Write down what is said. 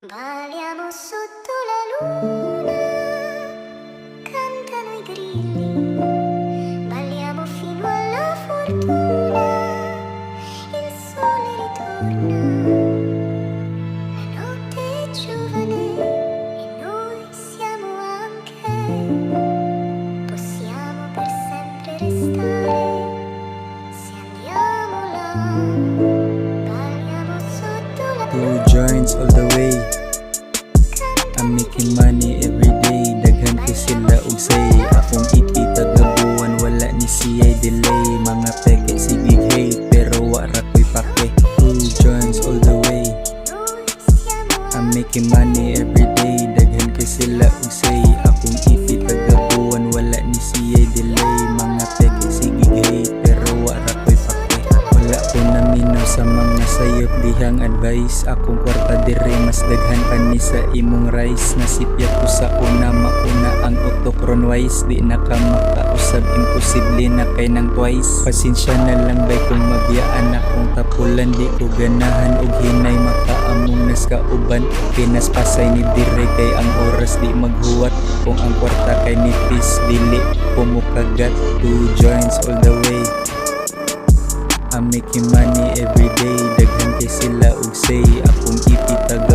Balliamo sotto la luna, cantano i grilli, balliamo fino alla fortuna, il sole ritorna, la notte è giovane e noi siamo anche, possiamo per sempre restare, se andiamo là, balliamo sotto la Two joints all the way, I'm making money every day. Daghan ko sila og say, akong iti taga buwan, wala ni siyay delay. Mga peke sigeg hey, pero wa rakoy pake. Two joints all the way, I'm making money every day. Daghan ko sila og say, akong iti taga buwan, wala ni siyay delay. Mga peke sigeg hey, pero wa rakoy pake. Wala ko naminaw sa mga sayop, dihang advice. Akong kwarta diri, mas daghan pa ni sa imong rice. Nasipyat ko sa una, mauna ang utok ron wise. Di naka maka, usab imposible na kay nang twice. Pasensya na lang bay kung byaan, nakong tapulan. Di ko ganahan og hinay, maka among nas kauban. Pinaspasay ni diri kay ang oras di maghuwat. Kung ang kwarta kay nipis, dili pumukagat. Two joints all the way, I'm making money every day. Daghan kay sila og say, akong iti taga